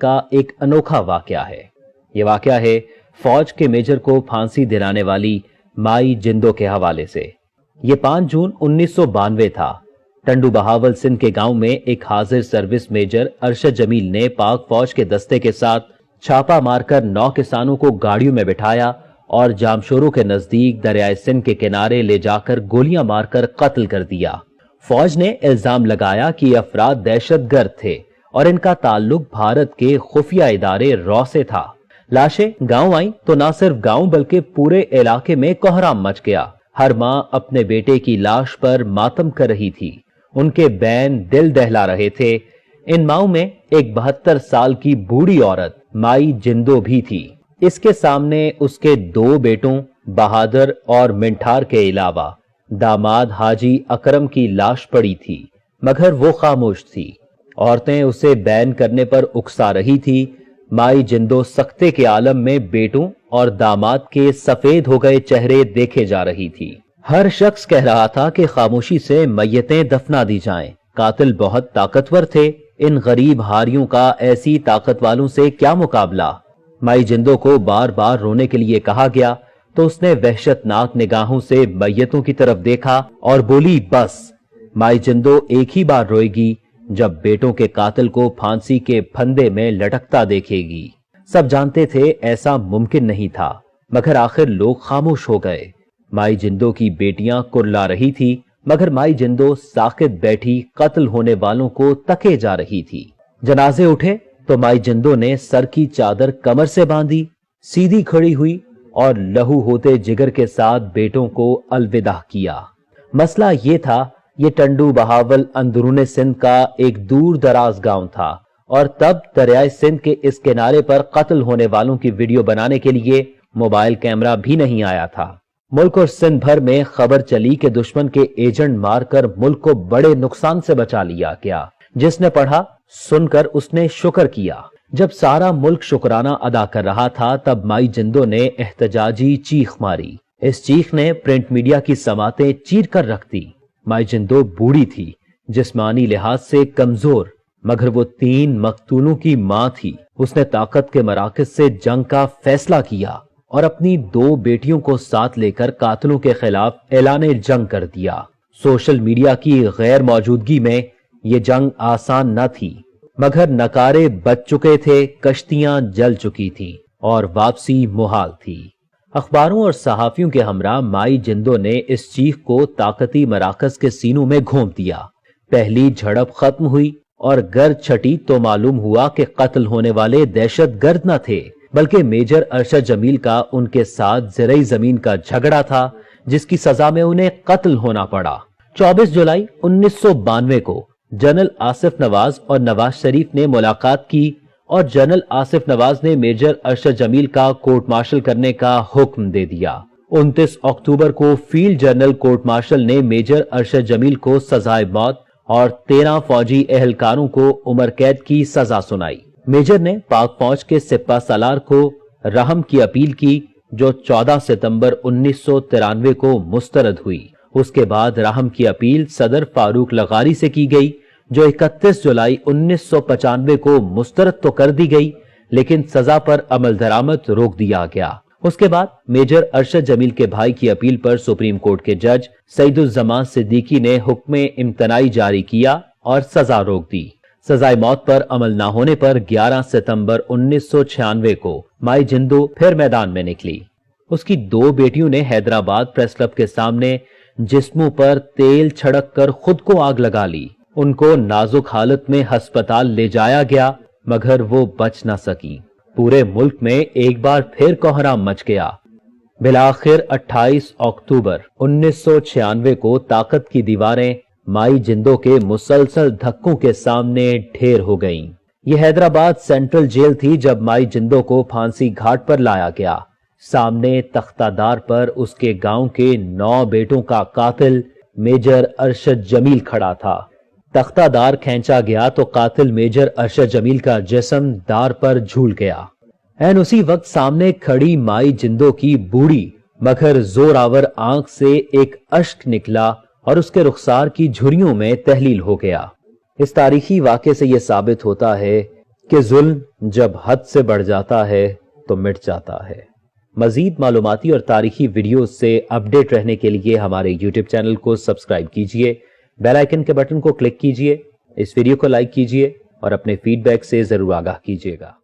کا ایک انوکھا واقعہ ہے۔ یہ واقعہ ہے فوج کے میجر کو پھانسی دلانے والی مائی جندو کے حوالے سے۔ یہ 5 جون 1992 تھا۔ ٹنڈو بہاول سندھ کے گاؤں میں ایک حاضر سروس میجر ارشد جمیل نے پاک فوج کے دستے کے ساتھ چھاپا مار کر 9 کسانوں کو گاڑیوں میں بٹھایا اور جامشورو کے نزدیک دریائے سندھ کے کنارے لے جا کر گولیاں مار کر قتل کر دیا۔ فوج نے الزام لگایا کہ یہ افراد دہشت گرد تھے اور ان کا تعلق بھارت کے خفیہ ادارے را سے تھا۔ لاشیں گاؤں آئیں تو نہ صرف گاؤں بلکہ پورے علاقے میں کوہرام مچ گیا۔ ہر ماں اپنے بیٹے کی لاش پر ماتم کر رہی تھی۔ ان کے بین دل دہلا رہے تھے۔ ان ماؤں میں ایک 72 سال کی بوڑھی عورت مائی جندو بھی تھی۔ اس کے سامنے اس کے 2 بیٹوں بہادر اور منٹھار کے علاوہ داماد حاجی اکرم کی لاش پڑی تھی، مگر وہ خاموش تھی۔ عورتیں اسے بین کرنے پر اکسا رہی تھی۔ مائی جندو سکتے کے عالم میں بیٹوں اور داماد کے سفید ہو گئے چہرے دیکھے جا رہی تھی۔ ہر شخص کہہ رہا تھا کہ خاموشی سے میتیں دفنا دی جائیں۔ قاتل بہت طاقتور تھے۔ ان غریب ہاریوں کا ایسی طاقت والوں سے کیا مقابلہ؟ مائی جندو کو بار بار رونے کے لیے کہا گیا تو اس نے وحشت ناک نگاہوں سے میتوں کی طرف دیکھا اور بولی، بس۔ مائی جندو ایک ہی بار روئے گی جب بیٹوں کے قاتل کو پھانسی کے پھندے میں لٹکتا دیکھے گی۔ سب جانتے تھے ایسا ممکن نہیں تھا، مگر آخر لوگ خاموش ہو گئے۔ مائی جندو کی بیٹیاں کرلا رہی تھی، مگر مائی جندو ساکت بیٹھی قتل ہونے والوں کو تکے جا رہی تھی۔ جنازے اٹھے تو مائی جندو نے سر کی چادر کمر سے باندھی، سیدھی کھڑی ہوئی اور لہو ہوتے جگر کے ساتھ بیٹوں کو الوداع کیا۔ مسئلہ یہ تھا، یہ ٹنڈو بہاول اندرون سندھ کا ایک دور دراز گاؤں تھا اور تب دریائے سندھ کے اس کنارے پر قتل ہونے والوں کی ویڈیو بنانے کے لیے موبائل کیمرہ بھی نہیں آیا تھا۔ ملک اور سندھ بھر میں خبر چلی کہ دشمن کے ایجنٹ مار کر ملک کو بڑے نقصان سے بچا لیا گیا۔ جس نے پڑھا، سن کر اس نے شکر کیا۔ جب سارا ملک شکرانہ ادا کر رہا تھا تب مائی جندو نے احتجاجی چیخ ماری۔ اس چیخ نے پرنٹ میڈیا کی سماعتیں چیر کر رکھ دی۔ مائی جندو بوڑھی تھی، جسمانی لحاظ سے کمزور، مگر وہ 3 مقتولوں کی ماں تھی۔ اس نے طاقت کے مراکز سے جنگ کا فیصلہ کیا اور اپنی 2 بیٹیوں کو ساتھ لے کر قاتلوں کے خلاف اعلان جنگ کر دیا۔ سوشل میڈیا کی غیر موجودگی میں یہ جنگ آسان نہ تھی، مگر نکارے بچ چکے تھے، کشتیاں جل چکی تھیں اور واپسی محال تھی۔ اخباروں اور صحافیوں کے ہمراہ مائی جندو نے اس چیخ کو طاقتی مراکز کے سینوں میں گھونپ دیا۔ پہلی جھڑپ ختم ہوئی اور گر چھٹی تو معلوم ہوا کہ قتل ہونے والے دہشت گرد نہ تھے، بلکہ میجر ارشد جمیل کا ان کے ساتھ زرعی زمین کا جھگڑا تھا، جس کی سزا میں انہیں قتل ہونا پڑا۔ 24 جولائی 1992 کو جنرل آصف نواز اور نواز شریف نے ملاقات کی اور جنرل آصف نواز نے میجر ارشد جمیل کا کورٹ مارشل کرنے کا حکم دے دیا۔ 29 اکتوبر کو فیلڈ جنرل کورٹ مارشل نے میجر ارشد جمیل کو سزائے موت اور 13 فوجی اہلکاروں کو عمر قید کی سزا سنائی۔ میجر نے پاک فوج کے سپہ سالار کو رحم کی اپیل کی، جو 14 ستمبر 1993 کو مسترد ہوئی۔ اس کے بعد رحم کی اپیل صدر فاروق لغاری سے کی گئی، جو 31 جولائی 1995 کو مسترد تو کر دی گئی، لیکن سزا پر عمل درآمد روک دیا گیا۔ اس کے بعد میجر ارشد جمیل کے بھائی کی اپیل پر سپریم کورٹ کے جج سعید الزمان صدیقی نے حکم امتناعی جاری کیا اور سزا روک دی۔ سزائے موت پر عمل نہ ہونے پر 11 ستمبر 1996 کو مائی جندو پھر میدان میں نکلی۔ اس کی 2 بیٹیوں نے حیدرآباد پریس کلب کے سامنے جسموں پر تیل چھڑک کر خود کو آگ لگا لی۔ ان کو نازک حالت میں ہسپتال لے جایا گیا، مگر وہ بچ نہ سکی۔ پورے ملک میں ایک بار پھر کوہرام مچ گیا۔ بالآخر 28 اکتوبر 1996 کو طاقت کی دیواریں مائی جندو کے مسلسل دھکوں کے سامنے ڈھیر ہو گئیں۔ یہ حیدرآباد سینٹرل جیل تھی جب مائی جندو کو پھانسی گھاٹ پر لایا گیا۔ سامنے تختہ دار پر اس کے گاؤں کے 9 بیٹوں کا قاتل میجر ارشد جمیل کھڑا تھا۔ تختہ دار کھینچا گیا تو قاتل میجر ارشد جمیل کا جسم دار پر جھول گیا۔ این اسی وقت سامنے کھڑی مائی جندو کی بوڑھی مگر زور آور آنکھ سے ایک اشک نکلا اور اس کے رخسار کی جھریوں میں تحلیل ہو گیا۔ اس تاریخی واقعے سے یہ ثابت ہوتا ہے کہ ظلم جب حد سے بڑھ جاتا ہے تو مٹ جاتا ہے۔ مزید معلوماتی اور تاریخی ویڈیوز سے اپڈیٹ رہنے کے لیے ہمارے یوٹیوب چینل کو سبسکرائب کیجئے، بیل آئیکن کے بٹن کو کلک کیجئے، اس ویڈیو کو لائک کیجئے اور اپنے فیڈ بیک سے ضرور آگاہ کیجئے گا۔